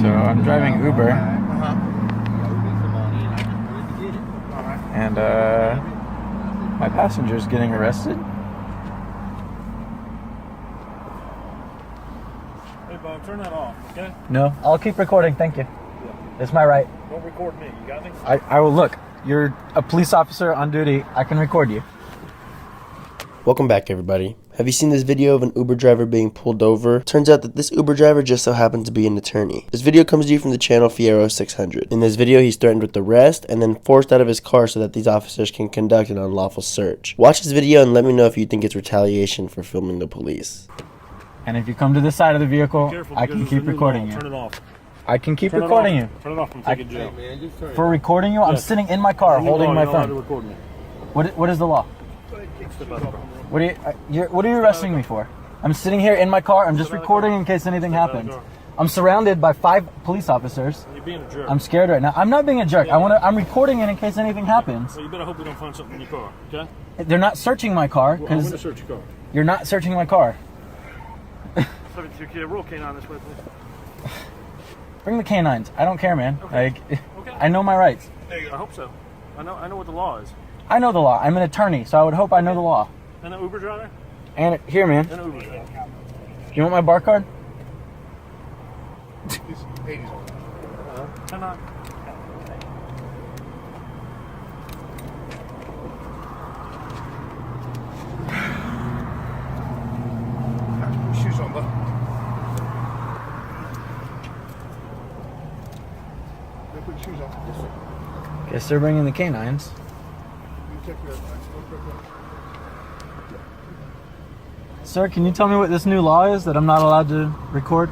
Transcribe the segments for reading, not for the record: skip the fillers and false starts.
So I'm driving Uber, and my passenger's getting arrested. Hey Bob, turn that off, okay? No, I'll keep recording, thank you. Yeah. It's my right. Don't record me, you got me? I will look. You're a police officer on duty. I can record you. Welcome back, everybody. Have you seen this video of an Uber driver being pulled over? Turns out that this Uber driver just so happens to be an attorney. This video comes to you from the channel Fiero 600. In this video, he's threatened with arrest and then forced out of his car so that these officers can conduct an unlawful search. Watch this video and let me know if you think it's retaliation for filming the police. And if you come to this side of the vehicle, Careful, I can keep recording you. Turn it off. I can keep Turn recording it you. off. Turn it off and take it to jail. Hey man, just turn For recording you, I'm Yes. sitting in my car holding my phone. Record me. What is the law? Step out, bro. What are you arresting me for? I'm sitting here in my car. I'm just recording in case anything happens. I'm surrounded by 5 police officers. You're being a jerk. I'm scared right now. I'm not being a jerk. I'm recording it in case anything happens. Well, you better hope we don't find something in your car, okay? They're not searching my car Well, I'm going to because search your car. you're not searching my car. 72 kid, roll Canine this way, please. Bring the canines. I don't care, man. Okay. Like, Okay. I know my rights. I hope so. I know what the law is. I know the law. I'm an attorney, so I would hope I know the law. And an Uber driver? And here, man. And an Uber driver. You want my bar card? Turn on. shoes on, bud. Put your shoes on. Yes, sir. Guess they're bringing the canines. You check your Sir, can you tell me what this new law is that I'm not allowed to record?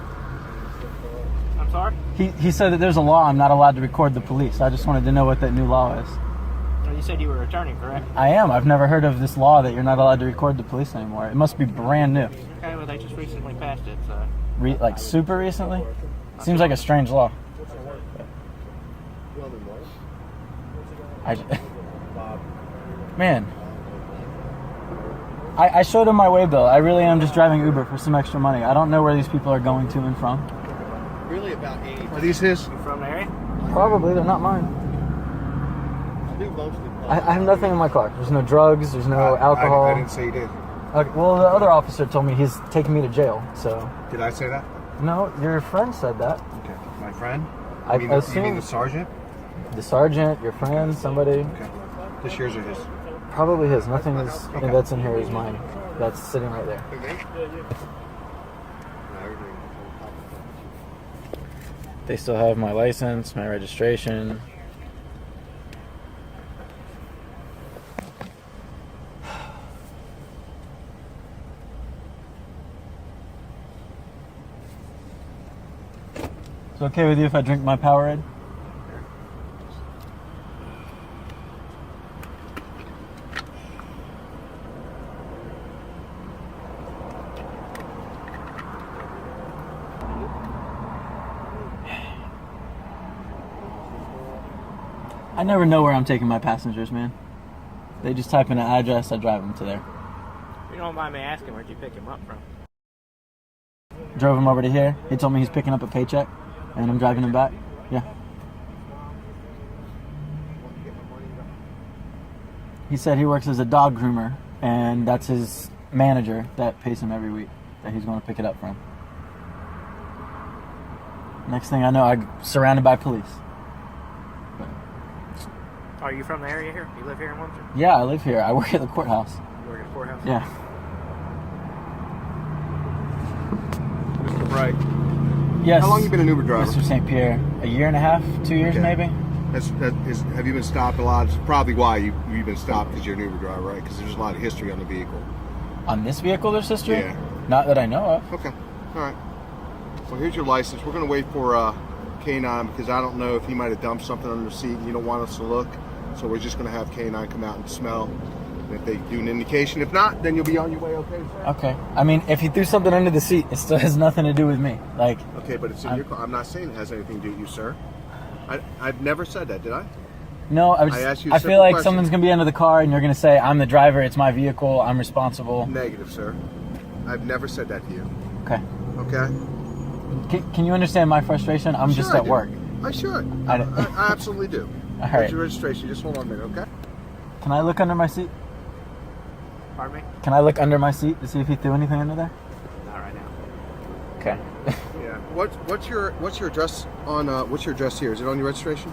I'm sorry? He said that there's a law I'm not allowed to record the police. I just wanted to know what that new law is. Well, you said you were an attorney, correct? I am. I've never heard of this law that you're not allowed to record the police anymore. It must be brand new. Okay, well, they just recently passed it, so... Like super recently? Seems like a strange law. Man. I showed him my way bill. I really am just driving Uber for some extra money. I don't know where these people are going to and from. Really about 80. Are these his? You from the area? Probably. They're not mine. I have nothing in my car. There's no drugs. There's no alcohol. I didn't say you did. Okay, well, the other officer told me he's taking me to jail, so... Did I say that? No, your friend said that. Okay. My friend? I You mean assume the sergeant? the sergeant, your friend, somebody. Okay. This yours or his? Probably his. Nothing is that's in here is mine. That's sitting right there. They still have my license, my registration. Is it okay with you if I drink my Powerade? I never know where I'm taking my passengers, man. They just type in an address, I drive them to there. If you don't mind me asking, where'd you pick him up from? Drove him over to here. He told me he's picking up a paycheck, and I'm driving him back. Yeah. He said he works as a dog groomer, and that's his manager that pays him every week that he's going to pick it up from. Next thing I know, I'm surrounded by police. Are you from the area here? You live here in Wilmington? Yeah, I live here. I work at the courthouse. You work at the courthouse? Yeah. Mr. Bright. Yes. How long you been an Uber driver? Mr. St. Pierre. A year and a half? 2 years, Okay. maybe? Have you been stopped a lot? It's probably why you've been stopped because you're an Uber driver, right? Because there's a lot of history on the vehicle. On this vehicle, there's history? Yeah. Not that I know of. Okay. All right. Well, here's your license. We're going to wait for Canine because I don't know if he might have dumped something under the seat and you don't want us to look. So we're just going to have Canine come out and smell. And if they do an indication, if not, then you'll be on your way, okay? Okay. I mean, if he threw something under the seat, it still has nothing to do with me. Like. Okay, but it's in your car. I'm not saying it has anything to do with you, sir. I've never said that, did I? No, I asked you a I simple feel like question. someone's going to be under the car and you're going to say, I'm the driver, it's my vehicle, I'm responsible. Negative, sir. I've never said that to you. Okay. Okay? Can you understand my frustration? I'm Sure just I at do. work. I should. I I, don't- I absolutely do. All That's right. your registration. Just hold on a minute, okay? Can I look under my seat? Pardon me? Can I look under my seat to see if he threw anything under there? Not right now. Okay. Yeah. What's your address on what's your address here? Is it on your registration?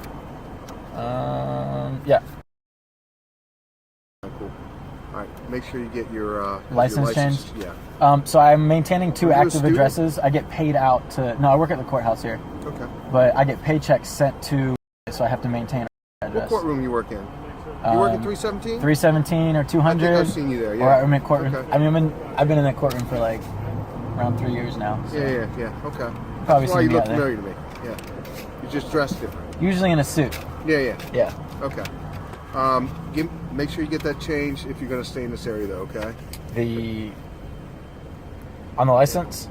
Yeah. Cool. All right. Make sure you get your License changed? Yeah. So I'm maintaining 2 Are you a active student? addresses. I get paid out to. No, I work at the courthouse here, Okay. but I get paychecks sent to. So I have to maintain an What address. courtroom you work in? You work in 317? 317 or 200. I think I've seen you there. Yeah. Or I'm in courtroom. Okay. I mean, I've been in that courtroom for like around 3 years now. So Yeah. Okay. Probably That's why seen you me look out there. familiar to me. Yeah. You just dress different. Usually in a suit. Yeah. Yeah. Okay. Make sure you get that changed if you're going to stay in this area, though. Okay. On the license.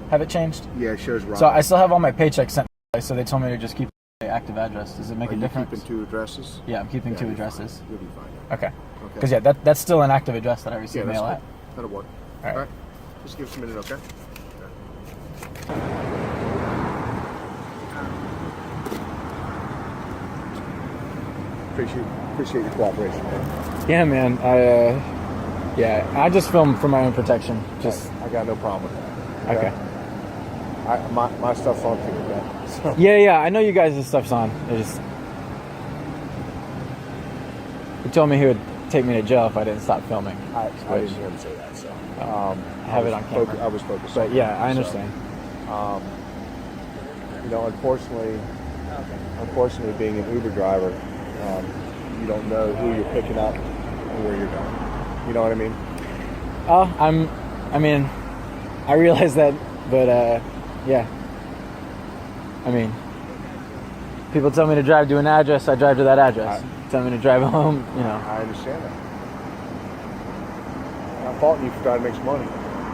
Have it changed? Yeah, it shows right. So I still have all my paychecks sent. So they told me to just keep the active address. Does it make Are a you difference? keeping 2 addresses? Yeah, I'm keeping Yeah, 2 you're addresses. fine. You'll be fine. Okay. Okay. Because yeah, that's still an active address that I Yeah, receive that's mail cool. at. That'll work. All right. Just give us a minute, okay? Appreciate your cooperation, man. Yeah, man. I just film for my own protection. Just I got no problem with that. okay. My stuff's on too, okay? So, Yeah. I know you guys' stuff's on. He told me he would take me to jail if I didn't stop filming. I didn't hear him say that, so. I have it on camera. I was focused But on yeah, that, I so, understand. Unfortunately, being an Uber driver, you don't know who you're picking up and where you're going. You know what I mean? I realize that, but yeah. I mean, people tell me to drive to an address, I drive to that address. Tell me to drive home, I understand that. I'm not faulting you for trying to make some money.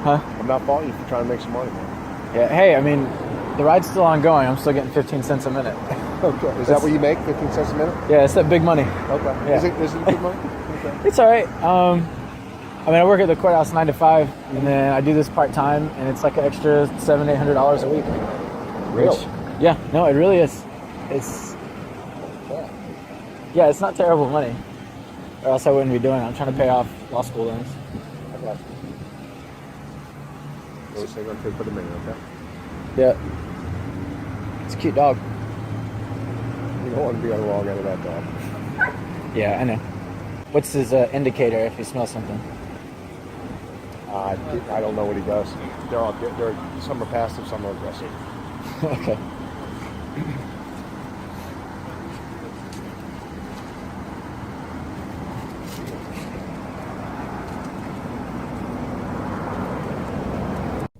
Huh? I'm not faulting you for trying to make some money, man. Yeah. Hey, I mean, the ride's still ongoing. I'm still getting 15 cents a minute. Okay. Is that what you make? 15 cents a minute? Yeah, it's that big money. Okay. Yeah. Is it big money? Okay. It's all right. I work at the courthouse 9 to 5, and then I do this part time, and it's like an extra $700-800 a week. Really? Yeah. No, it really is. Yeah, it's not terrible money, or else I wouldn't be doing it. I'm trying to pay off law school loans. I got you. Those things going to take for the minute, okay? Yeah. It's a cute dog. You don't want to be on the wrong end of that dog. Yeah, I know. What's his indicator if he smells something? I don't know what he does. Some are passive, some are aggressive. Okay.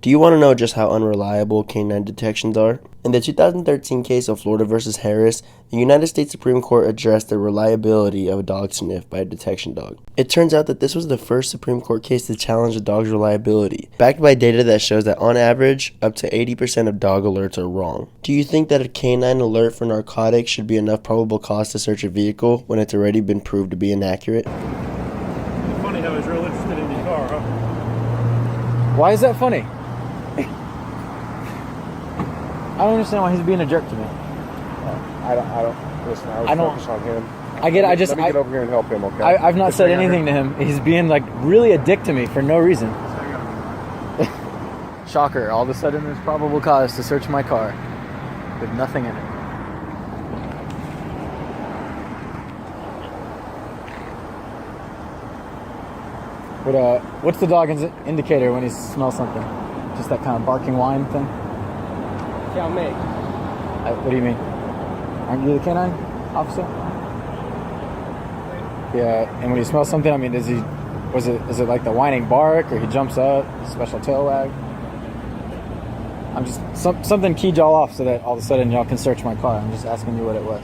Do you want to know just how unreliable canine detections are? In the 2013 case of Florida versus Harris, the United States Supreme Court addressed the reliability of a dog sniff by a detection dog. It turns out that this was the first Supreme Court case to challenge a dog's reliability, backed by data that shows that on average, up to 80% of dog alerts are wrong. Do you think that a canine alert for narcotics should be enough probable cause to search a vehicle when it's already been proved to be inaccurate? Funny how he's real interested in your car, huh? Why is that funny? I don't understand why he's being a jerk to me. I don't. Listen, I was focused on him. I get. Let me get over here and help him, okay? I've not Just said hang on anything to him. He's being like really a dick to me for no reason. Shocker! All of a sudden, there's probable cause to search my car with nothing in it. What's the dog's indicator when he smells something? Just that kind of barking whine thing? Tell me. What do you mean? Aren't you the canine officer? Yeah, and when he smells something, I mean, is it like the whining bark, or he jumps up, special tail wag? I'm just, something keyed y'all off so that all of a sudden y'all can search my car. I'm just asking you what it was.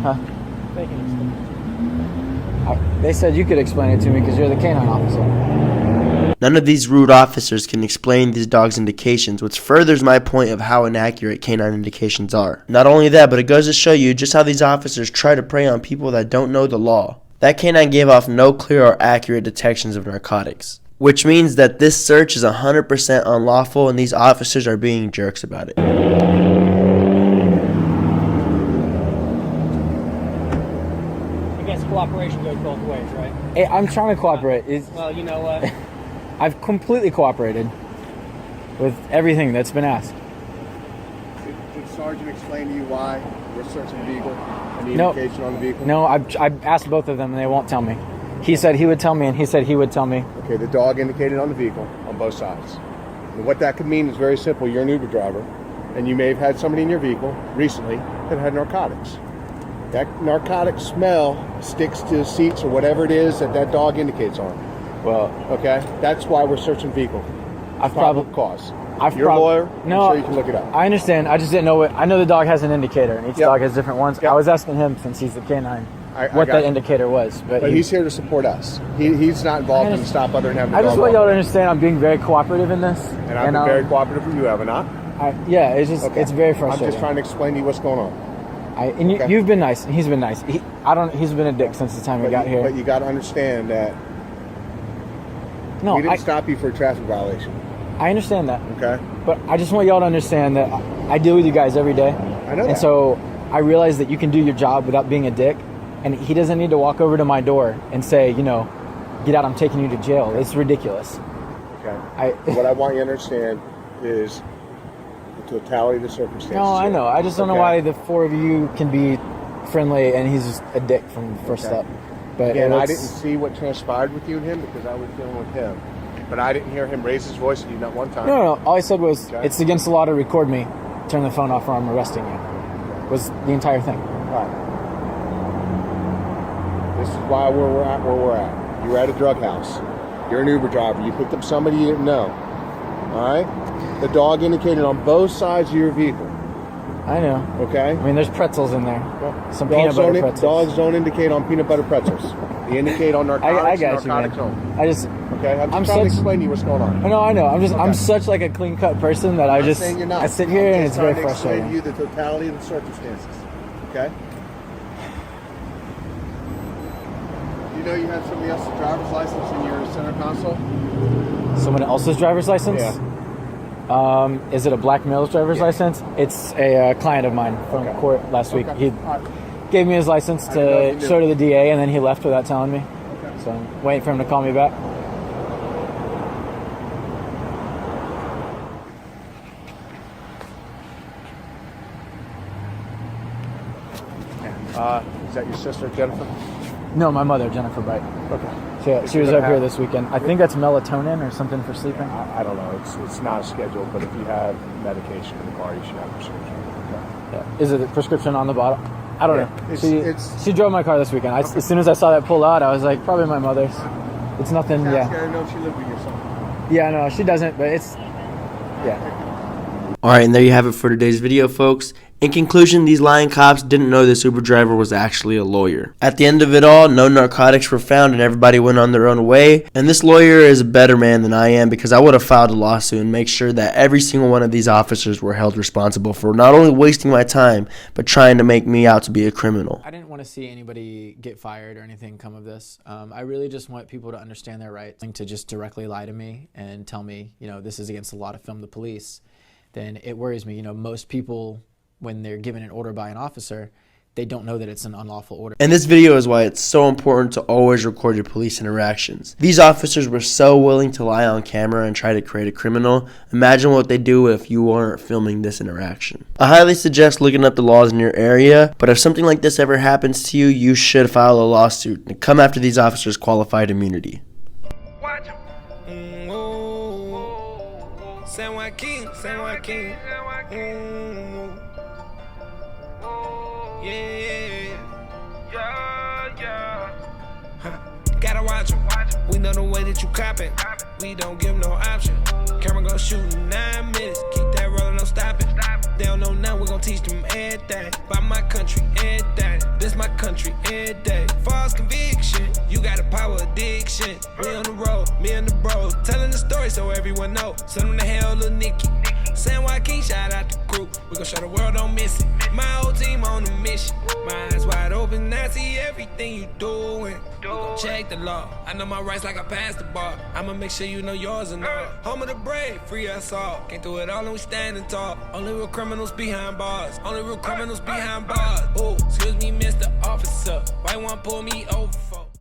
Huh? They said you could explain it to me because you're the canine officer. None of these rude officers can explain these dogs' indications, which furthers my point of how inaccurate canine indications are. Not only that, but it goes to show you just how these officers try to prey on people that don't know the law. That canine gave off no clear or accurate detections of narcotics. which means that this search is 100% unlawful and these officers are being jerks about it. I guess cooperation goes both ways, right? Hey, I'm trying to cooperate. Well, you know what? I've completely cooperated with everything that's been asked. Did Sergeant explain to you why we're searching the vehicle and the No. indication on the vehicle? No, I've asked both of them and they won't tell me. He said he would tell me and he said he would tell me. Okay, the dog indicated on the vehicle on both sides. And what that could mean is very simple. You're an Uber driver, and you may have had somebody in your vehicle recently that had narcotics. That narcotic smell sticks to seats or whatever it is that that dog indicates on. Well, Okay, that's why we're searching vehicle. I've Probable probably cause. I've You're a lawyer. No, I'm sure you can look it up. I understand. I just didn't know what. I know the dog has an indicator, and each Yep. dog has different ones. Yep. I was asking him since he's the canine I what got that you. indicator was, but He's here to support us. He's not involved in the stop other than having the I dog. just want y'all to walk. understand I'm being very cooperative in this, And I've been very cooperative with you, haven't I? yeah, it's just Okay. it's very I'm frustrating. just trying to explain to you what's going on. And Okay. you've been nice, and he's been nice. He's been a dick since the time we got here. But you got to understand that No, we didn't stop you for a traffic violation. I understand that, Okay. but I just want y'all to understand that I deal with you guys every day. I know And that. so I realize that you can do your job without being a dick, and he doesn't need to walk over to my door and say, you know, get out, I'm taking you to jail. It's ridiculous. Okay. What I want you to understand is the totality of the circumstances. No, I here. know. I just don't know Okay? why the four of you can be friendly and he's just a dick from the first Okay. step. But Again, I it's- didn't see what transpired with you and him because I was dealing with him. But I didn't hear him raise his voice at you not one time. No. All I said was, Okay. it's against the law to record me. Turn the phone off or I'm arresting you. Was the entire thing. All right. This is why we're at where we're at. You're at a drug house. You're an Uber driver. You picked up somebody you didn't know. All right? The dog indicated on both sides of your vehicle. I know. Okay? I mean, there's pretzels in there. Some Dogs peanut butter don't, pretzels. dogs don't indicate on peanut butter pretzels. They indicate on narcotics. I got you, narcotics man. only. I just, Okay? I'm I'm just trying to such- explain to you what's going on. I know. I'm Okay. such like a clean cut person that I I'm just, saying you're not. I sit here I'm and just it's very trying to explain frustrating. to you the totality of the circumstances. Okay? You know you have somebody else's driver's license in your center console? Someone else's driver's license? Yeah. Is it a black male's driver's license? It's a client of mine from Okay. court last week. Okay. He All right. gave me his license I didn't know if to you knew. show to the DA, and then he left without telling me. Okay. So I'm waiting for him to call me back. Is that your sister, Jennifer? No, my mother, Jennifer Bright. Okay. She was up here this weekend. I think that's melatonin or something for sleeping. I don't know. It's not scheduled, but if you have medication in the car, you should have a prescription. Okay. Yeah. Is it a prescription on the bottle? I don't know. It's- She drove my car this weekend. As soon as I saw that pull out, I was like, probably my mother's. It's nothing. Ask Yeah. her, know if she lived with you or something. Yeah, no, she doesn't. But it's yeah. Alright, and there you have it for today's video, folks. In conclusion, these lying cops didn't know this Uber driver was actually a lawyer. At the end of it all, no narcotics were found and everybody went on their own way. And this lawyer is a better man than I am because I would have filed a lawsuit and make sure that every single one of these officers were held responsible for not only wasting my time, but trying to make me out to be a criminal. I didn't want to see anybody get fired or anything come of this. I really just want people to understand their rights. To just directly lie to me and tell me, you know, this is against the law to film the police, then it worries me. You know, most people, when they're given an order by an officer, they don't know that it's an unlawful order. And this video is why it's so important to always record your police interactions. These officers were so willing to lie on camera and try to create a criminal. Imagine what they'd do if you weren't filming this interaction. I highly suggest looking up the laws in your area, but if something like this ever happens to you, you should file a lawsuit and come after these officers' qualified immunity. San Joaquin, San Joaquin. Gotta watch 'em. We know the way that you coppin'. We don't give no option. Camera gon' shoot in 9 minutes. Keep that rollin', no stopping. They don't know now, we gon' teach them everything. By my country, everything. This my country, every day. False conviction, you got a power addiction. We on the road, me and the bros. Telling the story so everyone know. Send them to hell, little Nicky. San Joaquin, shout out the crew. We gon' show the world, don't miss it. My whole team on a mission. My eyes wide open, I see everything you doing. We gon' check the law. I know my rights like I passed the bar. I'ma make sure you know yours and all. Home of the brave, free us all. Can't do it all and we standing tall. Only real criminals behind bars. Only real criminals behind bars. Oh, excuse me, Mr. Officer. Why you wanna pull me over?